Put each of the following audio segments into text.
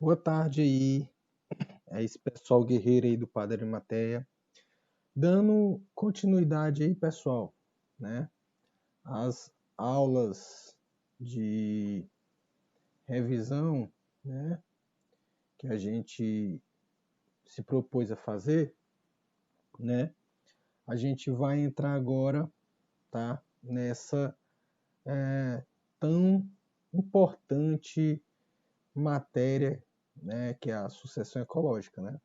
Boa tarde aí, é esse pessoal guerreiro aí do Padre Matéia. Dando continuidade aí, pessoal, né? As aulas de revisão, né? Que a gente se propôs a fazer, né? A gente vai entrar agora, tá? Nessa tão importante matéria, né? Que é a sucessão ecológica, né?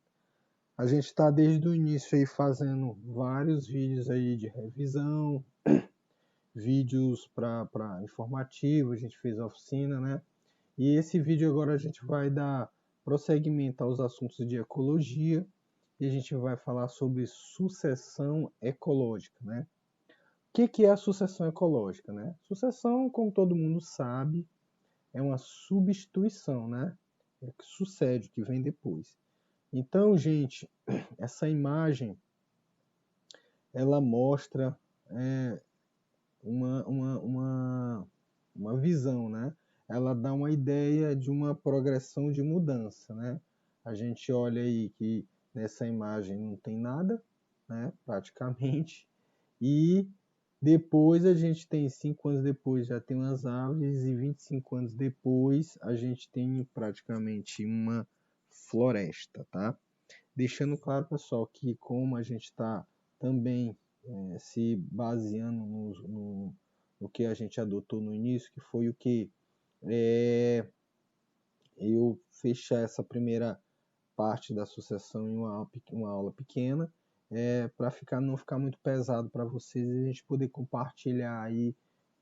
A gente está desde o início aí fazendo vários vídeos aí de revisão, vídeos para informativo, a gente fez a oficina, né? E esse vídeo agora a gente vai dar prosseguimento aos assuntos de ecologia e a gente vai falar sobre sucessão ecológica, né? O que é a sucessão ecológica, né? Sucessão, como todo mundo sabe, é uma substituição, né? É o que sucede, o que vem depois. Então, gente, essa imagem ela mostra uma, uma, uma, uma visão, né? Ela dá uma ideia de uma progressão de mudança, né? A gente olha aí que nessa imagem não tem nada, né? Praticamente. E depois a gente tem 5 anos depois já tem umas árvores e 25 anos depois a gente tem praticamente uma floresta, tá? Deixando claro, pessoal, que como a gente está também se baseando no que a gente adotou no início, que foi o que eu fechar essa primeira parte da sucessão em uma aula pequena, para não ficar muito pesado para vocês e a gente poder compartilhar aí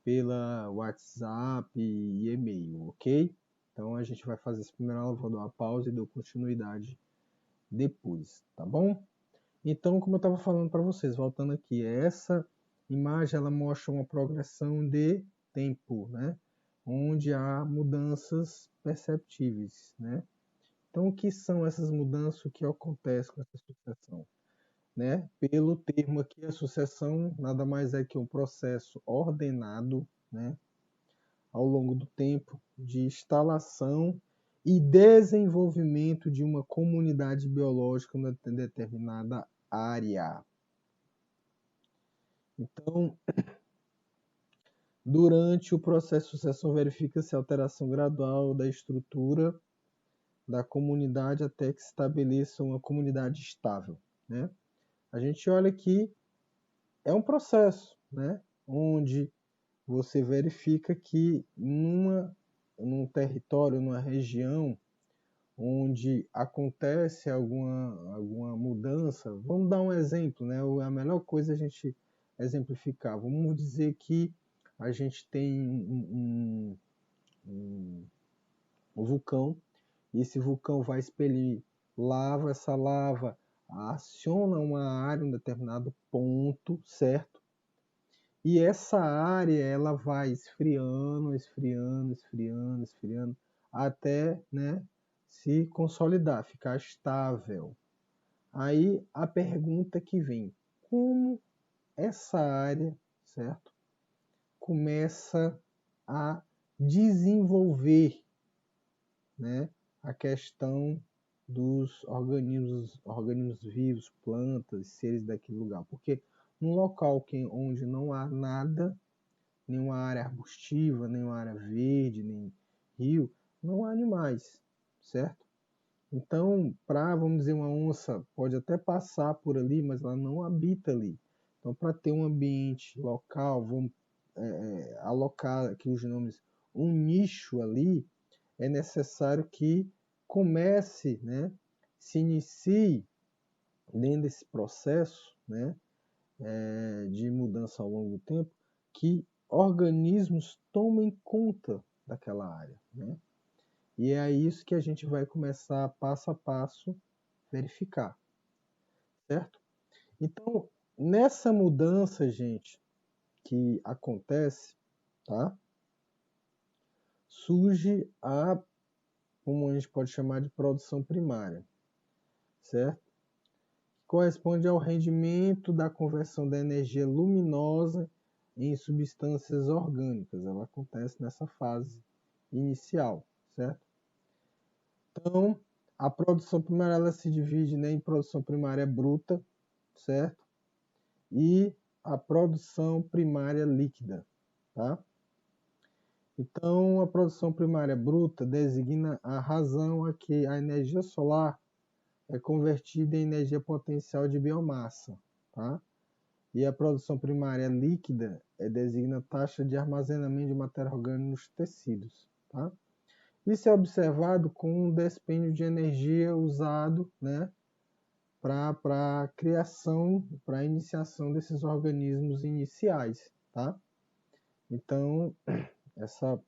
pela WhatsApp e e-mail, ok? Então a gente vai fazer essa primeira aula, vou dar uma pausa e dou continuidade depois, tá bom? Então, como eu estava falando para vocês, voltando aqui, essa imagem ela mostra uma progressão de tempo, né? Onde há mudanças perceptíveis, né? Então, o que são essas mudanças, o que acontece com essa sucessão? Né? Pelo termo aqui, a sucessão nada mais é que um processo ordenado, né? Ao longo do tempo de instalação e desenvolvimento de uma comunidade biológica em determinada área. Então, durante o processo de sucessão, verifica-se a alteração gradual da estrutura da comunidade até que se estabeleça uma comunidade estável, né? A gente olha que é um processo, né? Onde você verifica que num território, numa região, onde acontece alguma mudança, vamos dar um exemplo, né? A melhor coisa é a gente exemplificar. Vamos dizer que a gente tem um vulcão, e esse vulcão vai expelir lava, essa lava aciona uma área, um determinado ponto, certo? E essa área ela vai esfriando, esfriando, esfriando, esfriando, até, né, se consolidar, ficar estável. Aí a pergunta que vem, como essa área, certo, começa a desenvolver, né, a questão dos organismos vivos, plantas, seres daquele lugar. Porque num local onde não há nada, nenhuma área arbustiva, nenhuma área verde, nem rio, não há animais, certo? Então, vamos dizer, uma onça pode até passar por ali, mas ela não habita ali. Então, para ter um ambiente local, vamos alocar aqui os nomes, um nicho ali, é necessário que comece, né, se inicie dentro desse processo, né, de mudança ao longo do tempo, que organismos tomem conta daquela área, né? E é isso que a gente vai começar passo a passo verificar, certo? Então, nessa mudança, gente, que acontece, tá? Surge como a gente pode chamar de produção primária, certo? Corresponde ao rendimento da conversão da energia luminosa em substâncias orgânicas. Ela acontece nessa fase inicial, certo? Então, a produção primária ela se divide, né, em produção primária bruta, certo? E a produção primária líquida, tá? Então, a produção primária bruta designa a razão a que a energia solar é convertida em energia potencial de biomassa, tá? E a produção primária líquida designa a taxa de armazenamento de matéria orgânica nos tecidos, tá? Isso é observado com o dispêndio de energia usado, né, para a criação, para a iniciação desses organismos iniciais, tá? Então, essa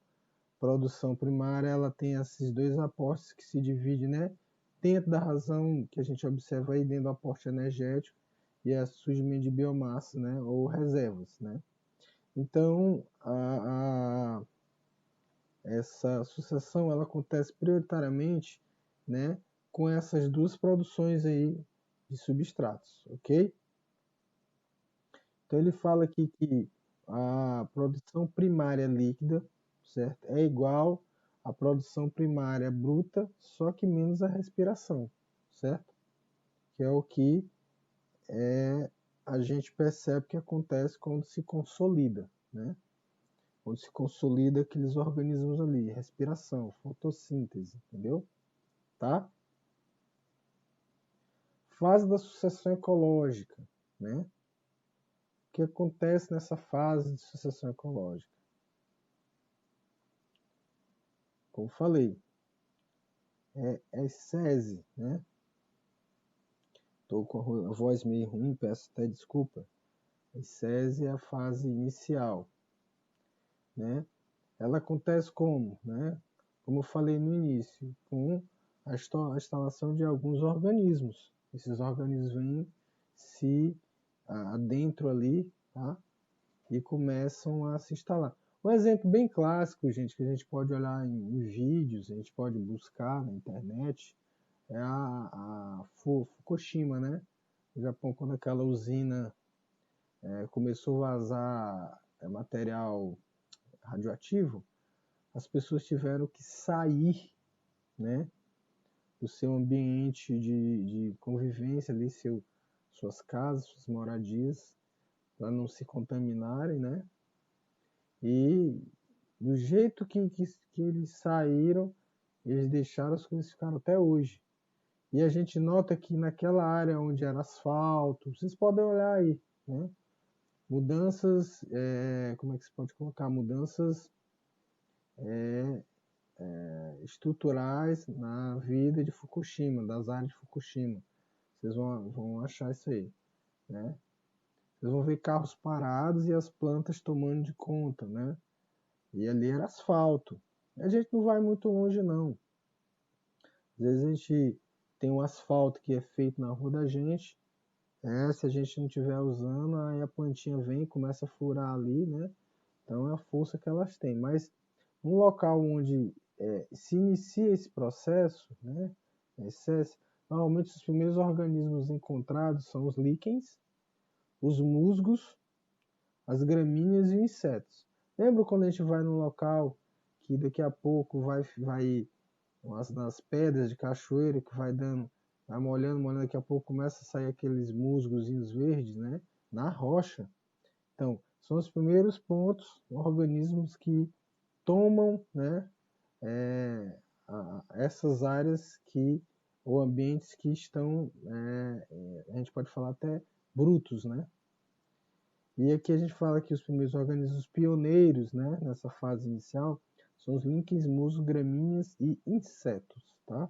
produção primária, ela tem esses dois aportes que se dividem, né? Dentro da razão que a gente observa aí, dentro do aporte energético e a surgimento de biomassa, né? Ou reservas, né? Então, essa sucessão, ela acontece prioritariamente, né? Com essas duas produções aí de substratos, ok? Então, ele fala aqui que a produção primária líquida, certo? É igual à produção primária bruta, só que menos a respiração, certo? Que é o que a gente percebe que acontece quando se consolida, né? Quando se consolida aqueles organismos ali, respiração, fotossíntese, entendeu? Tá? Fase da sucessão ecológica, né? O que acontece nessa fase de sucessão ecológica? Como falei, é SESI, né? Estou com a voz meio ruim, peço até desculpa. A SESI é a fase inicial, né? Ela acontece como, né? Como eu falei no início, com a instalação de alguns organismos. Esses organismos vêm se adentro ali, tá? E começam a se instalar. Um exemplo bem clássico, gente, que a gente pode olhar em vídeos, a gente pode buscar na internet, é a Fukushima, né? No Japão, quando aquela usina começou a vazar material radioativo, as pessoas tiveram que sair, né, do seu ambiente de convivência ali, suas casas, suas moradias, para não se contaminarem, né? E do jeito que eles saíram, eles deixaram as coisas ficaram até hoje. E a gente nota que naquela área onde era asfalto, vocês podem olhar aí, né? Mudanças, como é que se pode colocar? Mudanças estruturais na vida de Fukushima, das áreas de Fukushima. Vocês vão achar isso aí, né? Vocês vão ver carros parados e as plantas tomando de conta, né? E ali era asfalto. A gente não vai muito longe, não. Às vezes a gente tem um asfalto que é feito na rua da gente, se a gente não estiver usando, aí a plantinha vem e começa a furar ali, né? Então é a força que elas têm. Mas um local onde se inicia esse processo, né? Normalmente os primeiros organismos encontrados são os líquens, os musgos, as gramíneas e os insetos. Lembra quando a gente vai num local que daqui a pouco vai nas pedras de cachoeira que vai molhando, daqui a pouco começa a sair aqueles musgozinhos verdes, né? Na rocha. Então, são os primeiros pontos, organismos que tomam, né, essas áreas ou ambientes que estão, a gente pode falar até brutos, né? E aqui a gente fala que os primeiros organismos pioneiros, né, nessa fase inicial são os líquens, musgos, gramíneas e insetos, tá?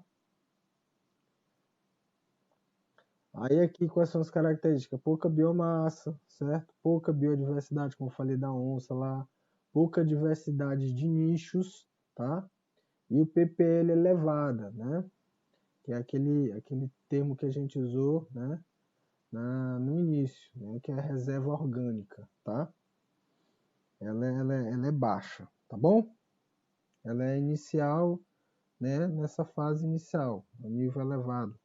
Aí aqui quais são as características? Pouca biomassa, certo? Pouca biodiversidade, como eu falei da onça lá, pouca diversidade de nichos, tá? E o ppl elevada, né? Que é aquele termo que a gente usou, né? No início, né? Que é a reserva orgânica, tá? Ela é baixa, tá bom? Ela é inicial, né? Nessa fase inicial, a nível elevado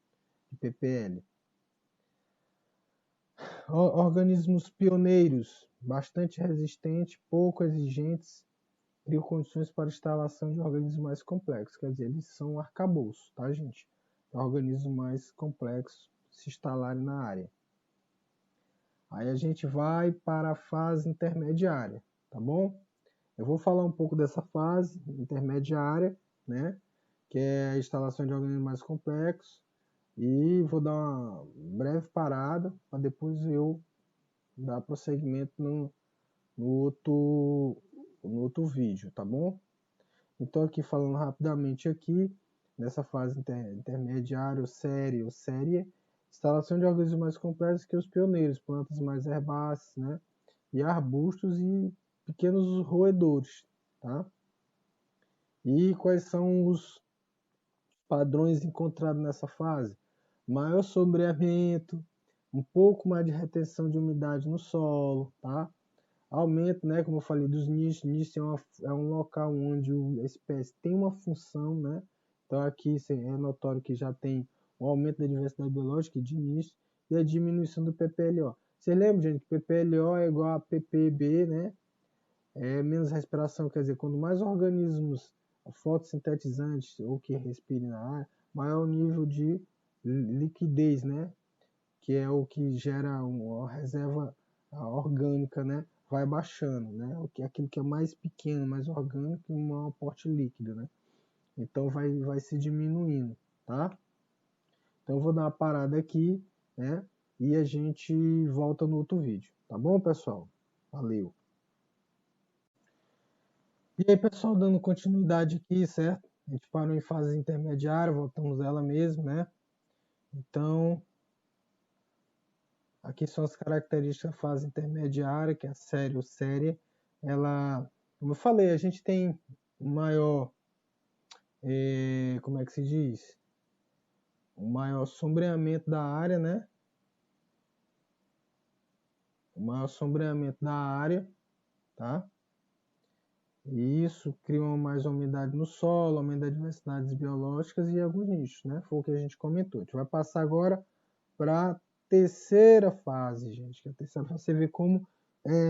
de ppl. Organismos pioneiros, bastante resistentes, pouco exigentes, criam condições para a instalação de organismos mais complexos. Quer dizer, eles são um arcabouço, tá, gente? Para organismos mais complexos se instalarem na área. Aí a gente vai para a fase intermediária, tá bom? Eu vou falar um pouco dessa fase intermediária, né? Que é a instalação de organismos mais complexos. E vou dar uma breve parada para depois eu dar prosseguimento no outro vídeo, tá bom? Então aqui falando rapidamente aqui, nessa fase intermediária, ou série, instalação de organismos mais complexos que os pioneiros, plantas mais herbáceas, né? E arbustos e pequenos roedores, tá? E quais são os padrões encontrados nessa fase? Maior sombreamento, um pouco mais de retenção de umidade no solo, tá? Aumento, né, como eu falei, dos nichos. Nicho é um local onde a espécie tem uma função, né? Então aqui é notório que já tem o aumento da diversidade biológica de nicho e a diminuição do PPLO. Você lembra, gente, que PPLO é igual a PPB, né? É menos respiração, quer dizer, quando mais organismos fotossintetizantes ou que respirem na ar, maior o nível de liquidez, né? Que é o que gera uma reserva orgânica, né? Vai baixando, né? O que aquilo que é mais pequeno, mais orgânico, e um maior aporte líquido, né? Então vai se diminuindo, tá? Então eu vou dar uma parada aqui, né? E a gente volta no outro vídeo, tá bom, pessoal? Valeu! E aí, pessoal, dando continuidade aqui, certo? A gente parou em fase intermediária, voltamos ela mesmo, né? Então, aqui são as características da fase intermediária, que é a série ou série. Ela, como eu falei, a gente tem maior, como é que se diz? O maior sombreamento da área, né? O maior sombreamento da área, tá? E isso cria mais umidade no solo, aumenta a diversidade biológicas e alguns nichos, né? Foi o que a gente comentou. A gente vai passar agora para a terceira fase, gente. Que a terceira fase, você vê como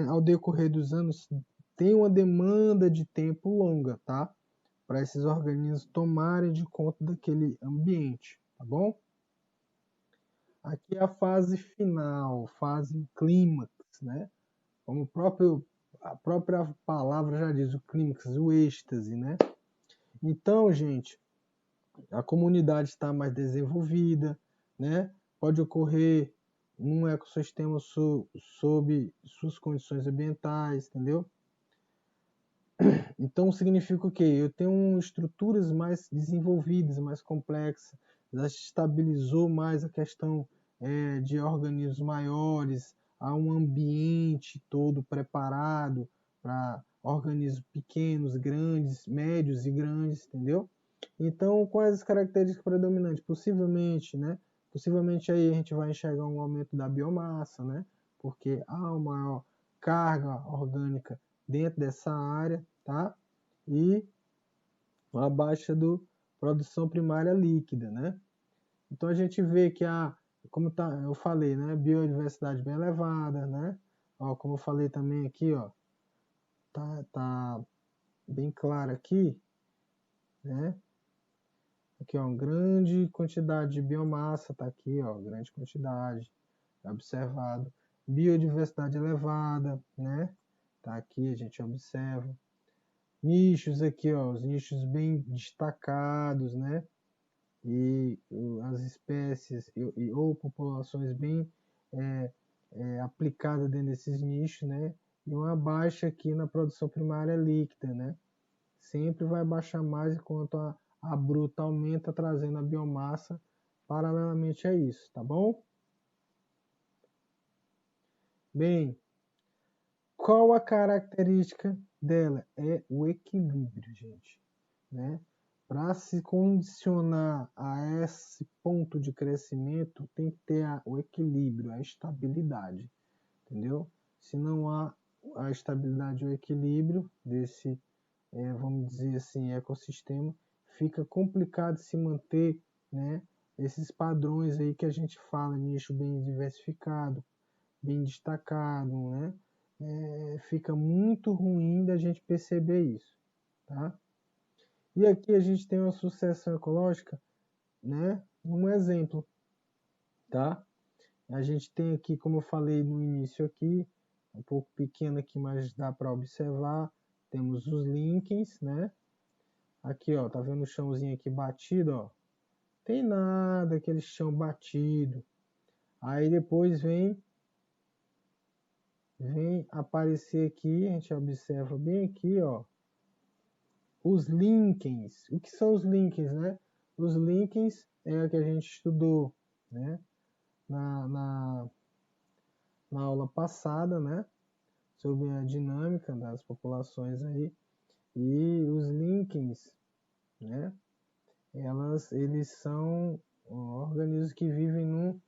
ao decorrer dos anos tem uma demanda de tempo longa, tá? Para esses organismos tomarem de conta daquele ambiente, tá bom? Aqui é a fase final, fase clímax, né? Como a própria palavra já diz, o clímax, o êxtase, né? Então, gente, a comunidade está mais desenvolvida, né? Pode ocorrer num ecossistema sob suas condições ambientais, entendeu? Então significa o quê? Eu tenho estruturas mais desenvolvidas, mais complexas, já estabilizou mais a questão de organismos maiores, há um ambiente todo preparado para organismos pequenos, grandes, médios e grandes, entendeu? Então, quais as características predominantes? Possivelmente, né? Possivelmente aí a gente vai enxergar um aumento da biomassa, né? Porque há uma maior carga orgânica dentro dessa área, tá? E uma baixa do produção primária líquida, né? Então a gente vê que como eu falei, né? Biodiversidade bem elevada, né? Ó, como eu falei também aqui, ó, tá bem claro aqui, né? Aqui, ó, uma grande quantidade de biomassa, tá aqui, ó, grande quantidade, observado. Biodiversidade elevada, né? Tá aqui, a gente observa. Nichos aqui, ó, os nichos bem destacados, né? E as espécies ou populações bem aplicadas dentro desses nichos, né? E uma baixa aqui na produção primária líquida, né? Sempre vai baixar mais enquanto a bruta aumenta, trazendo a biomassa paralelamente a isso, tá bom? Bem, qual a característica dela? É o equilíbrio, gente, né? Para se condicionar a esse ponto de crescimento, tem que ter o equilíbrio, a estabilidade, entendeu? Se não há a estabilidade e o equilíbrio desse, vamos dizer assim, ecossistema, fica complicado se manter, né, esses padrões aí que a gente fala, nicho bem diversificado, bem destacado, né? Fica muito ruim da gente perceber isso, tá? E aqui a gente tem uma sucessão ecológica, né? Um exemplo, tá? A gente tem aqui, como eu falei no início aqui, um pouco pequeno aqui, mas dá para observar. Temos os líquens, né? Aqui, ó, tá vendo o chãozinho aqui batido, ó? Tem nada, aquele chão batido. Aí depois vem aparecer aqui, a gente observa bem aqui, ó, os líquens. O que são os líquens, né? Os líquens é o que a gente estudou, né? Na aula passada, né? Sobre a dinâmica das populações aí. E os líquens, né? Eles são organismos que vivem no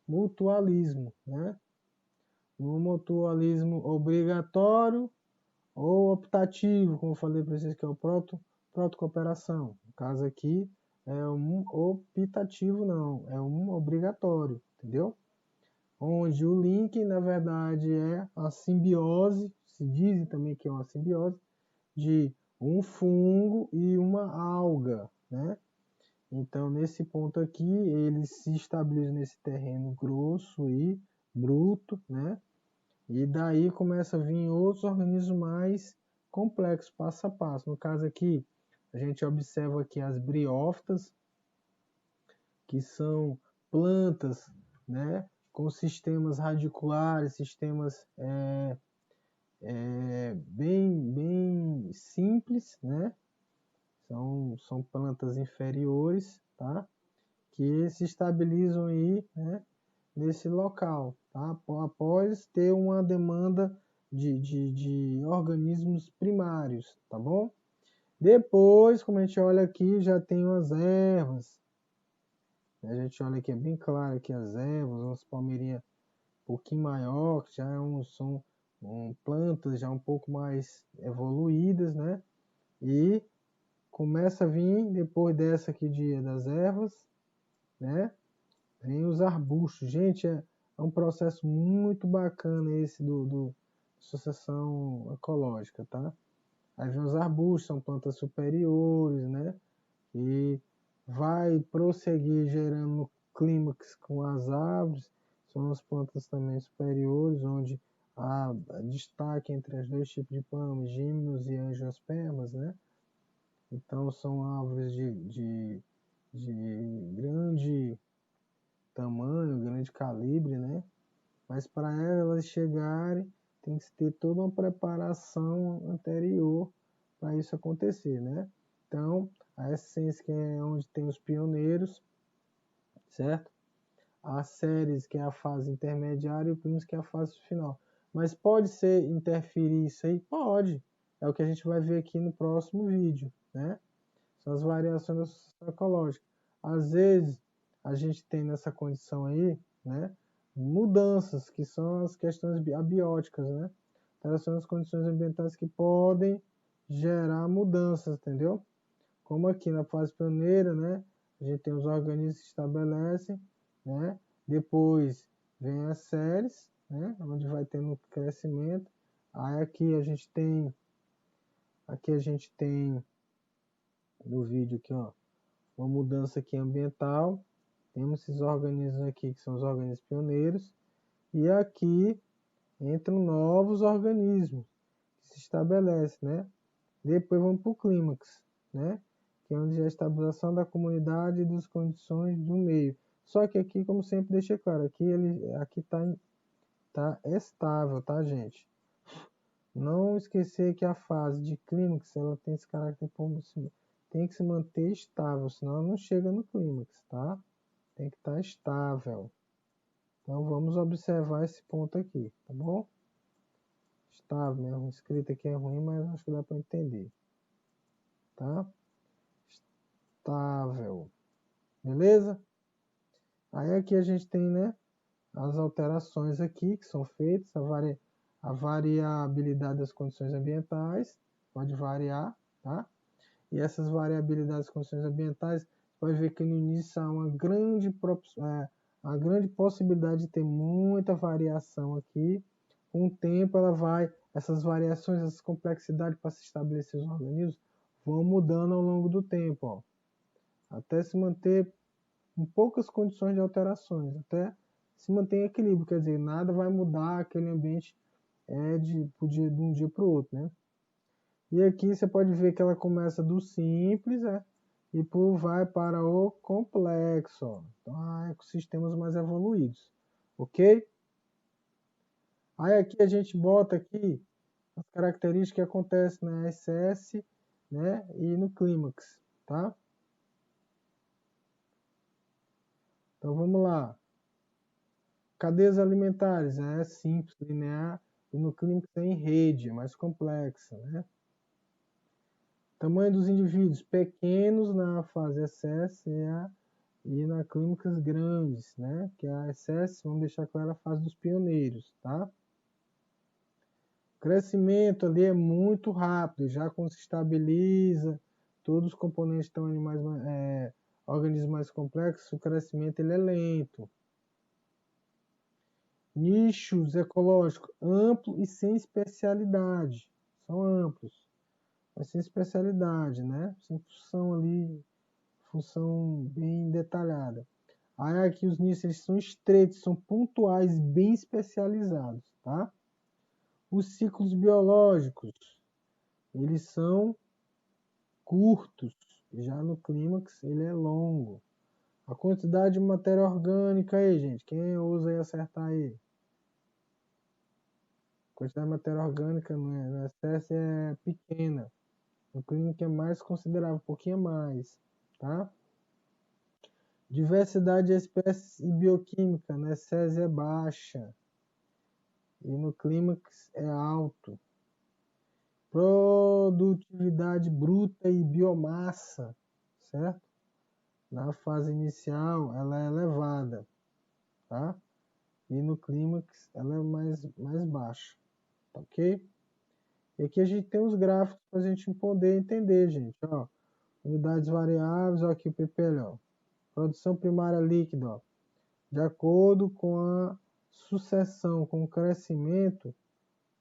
mutualismo, né? No mutualismo obrigatório ou optativo, como eu falei para vocês, que é o proto-cooperação. No caso aqui é um optativo, não, é um obrigatório, entendeu? Onde o link, na verdade, é a simbiose, se diz também que é uma simbiose, de um fungo e uma alga, né? Então, nesse ponto aqui, eles se estabilizam nesse terreno grosso e bruto, né? E daí começa a vir outros organismos mais complexos, passo a passo. No caso aqui, a gente observa aqui as briófitas, que são plantas, né? Com sistemas radiculares, sistemas bem simples, né? São plantas inferiores, tá? Que se estabilizam aí, né? Nesse local, tá? Após ter uma demanda de organismos primários, tá bom? Depois, como a gente olha aqui, já tem as ervas. A gente olha aqui, é bem claro aqui as ervas, umas palmeirinhas um pouquinho maior, que já são plantas já um pouco mais evoluídas, né? E começa a vir, depois dessa aqui das ervas, né? Vem os arbustos. Gente, é um processo muito bacana esse do sucessão ecológica, tá? Aí vem os arbustos, são plantas superiores, né? E vai prosseguir gerando clímax com as árvores, são as plantas também superiores, onde há destaque entre os dois tipos de palmas, gímenos e angiospermas, né? Então são árvores de grande tamanho, grande calibre, né? Mas para elas chegarem, tem que ter toda uma preparação anterior para isso acontecer, né? Então, a essência que é onde tem os pioneiros, certo? A séries que é a fase intermediária e o primos que é a fase final. Mas pode ser interferir isso aí? Pode. É o que a gente vai ver aqui no próximo vídeo, né? São as variações da sucessão ecológica. Às vezes, a gente tem nessa condição aí, né, mudanças, que são as questões abióticas, né? Elas são as condições ambientais que podem gerar mudanças, entendeu? Como aqui na fase pioneira, né, a gente tem os organismos que se estabelecem, né? Depois vem as séries, né, onde vai tendo crescimento. Aí aqui a gente tem no vídeo aqui, ó, uma mudança aqui ambiental. Temos esses organismos aqui que são os organismos pioneiros. E aqui entram novos organismos que se estabelecem, né? Depois vamos para o clímax, né? Que é onde é a estabilização da comunidade e das condições do meio. Só que aqui, como sempre, deixa claro, aqui tá estável, tá, gente? Não esquecer que a fase de clímax, ela tem esse caráter, tem que se manter estável, senão ela não chega no clímax, tá? Tem que estar estável. Então vamos observar esse ponto aqui, tá bom? Estável, né? O escrito aqui é ruim, mas acho que dá para entender, tá? Estável, beleza? Aí aqui a gente tem, né, as alterações aqui que são feitas, a variabilidade das condições ambientais pode variar, tá? E essas variabilidades das condições ambientais, vai ver que no início há uma grande possibilidade de ter muita variação aqui. Com o tempo essas variações, essas complexidades para se estabelecer os organismos vão mudando ao longo do tempo, ó, até se manter com poucas condições de alterações, até se manter em equilíbrio, quer dizer, nada vai mudar aquele ambiente de um dia para o outro, né? E aqui você pode ver que ela começa do simples, e vai para o complexo, ó. Então, ecossistemas mais evoluídos, ok? Aí aqui a gente bota aqui as características que acontecem na SS, né, e no clímax, tá? Então vamos lá. Cadeias alimentares, é simples, linear, e no clímax é em rede, é mais complexa, né? Tamanho dos indivíduos, pequenos na fase SS e na clínicas grandes, né? Que a SS, vamos deixar clara a fase dos pioneiros, tá? O crescimento ali é muito rápido, já quando se estabiliza, todos os componentes estão animais, organismos mais complexos, o crescimento ele é lento. Nichos ecológicos amplo e sem especialidade, são amplos, mas sem especialidade, né? Sem função ali, função bem detalhada. Aí aqui os nichos eles são estreitos, são pontuais, bem especializados, tá? Os ciclos biológicos, eles são curtos, já no clímax ele é longo. A quantidade de matéria orgânica aí, gente, quem ousa aí acertar aí? A quantidade de matéria orgânica no excesso é pequena. No clínico é mais considerável, um pouquinho mais, tá? Diversidade de espécies e bioquímica, no excesso é baixa. E no clímax é alto. Produtividade bruta e biomassa, certo? Na fase inicial ela é elevada, tá? E no clímax ela é mais baixa, tá ok? E aqui a gente tem os gráficos para a gente poder entender, gente, ó. Unidades variáveis, ó, aqui o PPL, ó. Produção primária líquida, ó. De acordo com a sucessão, com o crescimento,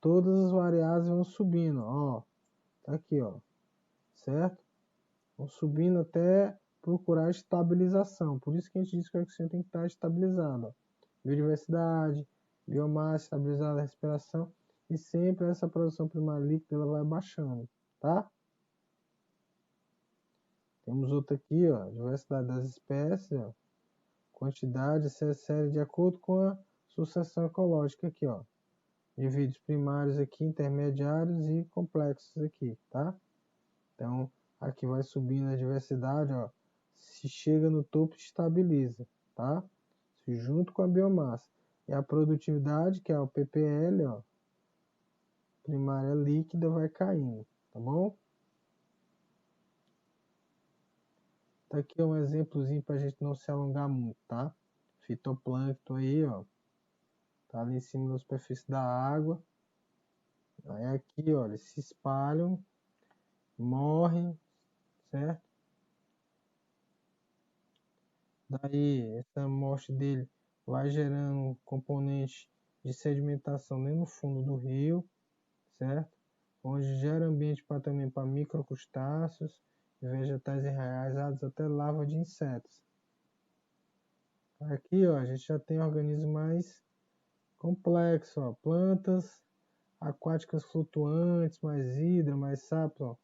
todas as variáveis vão subindo, ó. Tá aqui, ó. Certo? Vão subindo até procurar estabilização. Por isso que a gente diz que o ecossistema tem que estar estabilizado, ó. Biodiversidade, biomassa estabilizada, respiração. E sempre essa produção primária líquida ela vai baixando, tá? Temos outra aqui, ó. Diversidade das espécies, ó. Quantidade, essa série de acordo com a sucessão ecológica aqui, ó. Indivíduos primários aqui, intermediários e complexos aqui, tá? Então, aqui vai subindo a diversidade, ó. Se chega no topo, estabiliza, tá? Se junto com a biomassa. E a produtividade, que é o PPL, ó, primária líquida, vai caindo, tá bom? Tá aqui um exemplozinho para a gente não se alongar muito, tá? Fitoplâncton aí, ó. Tá ali em cima da superfície da água. Aí aqui, ó, eles se espalham, morrem, certo? Daí, essa morte dele vai gerando um componente de sedimentação dentro no fundo do rio, certo? Onde gera ambiente também para microcrustáceos, vegetais enraizados, até lava de insetos. Aqui, ó, a gente já tem organismos mais complexos, ó, plantas aquáticas flutuantes, mais hidra, mais sapo, ó.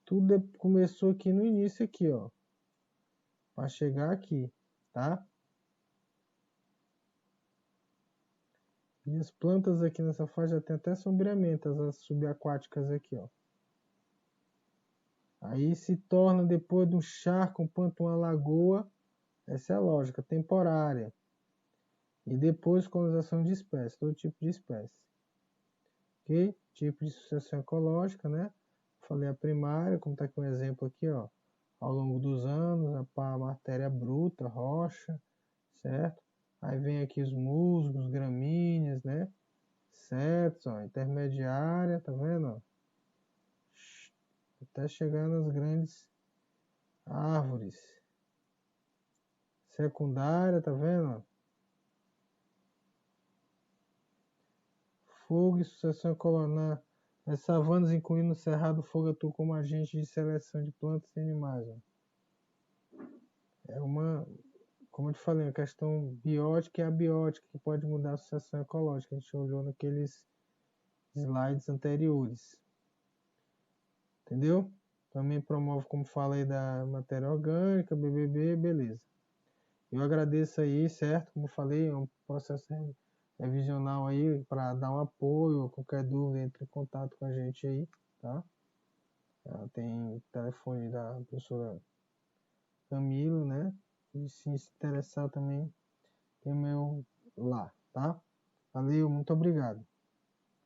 Tudo começou aqui no início aqui, ó, para chegar aqui, tá? E as plantas aqui nessa faixa tem até sombreamentos, as subaquáticas aqui, ó. Aí se torna depois de um charco, um pântano, uma lagoa, essa é a lógica, temporária. E depois colonização de espécies, todo tipo de espécie. Ok? Tipo de sucessão ecológica, né? Falei a primária, como está aqui um exemplo aqui, ó. Ao longo dos anos, a matéria bruta, rocha, certo? Aí vem aqui os musgos, gramíneas, né? Certo, ó, intermediária, tá vendo? Ó? Até chegar nas grandes árvores. Secundária, tá vendo? Ó? Fogo e sucessão colunar As savanas, incluindo o cerrado fogatu como agente de seleção de plantas e animais. É uma, como eu te falei, uma questão biótica e abiótica que pode mudar a associação ecológica. A gente olhou naqueles slides anteriores. Entendeu? Também promove, como falei, da matéria orgânica, BBB, beleza. Eu agradeço aí, certo? Como falei, é um processo revisional aí para dar um apoio. Qualquer dúvida, entre em contato com a gente aí, tá? Tem o telefone da professora Camilo, né? E se interessar também, tem o meu lá, tá? Valeu, muito obrigado.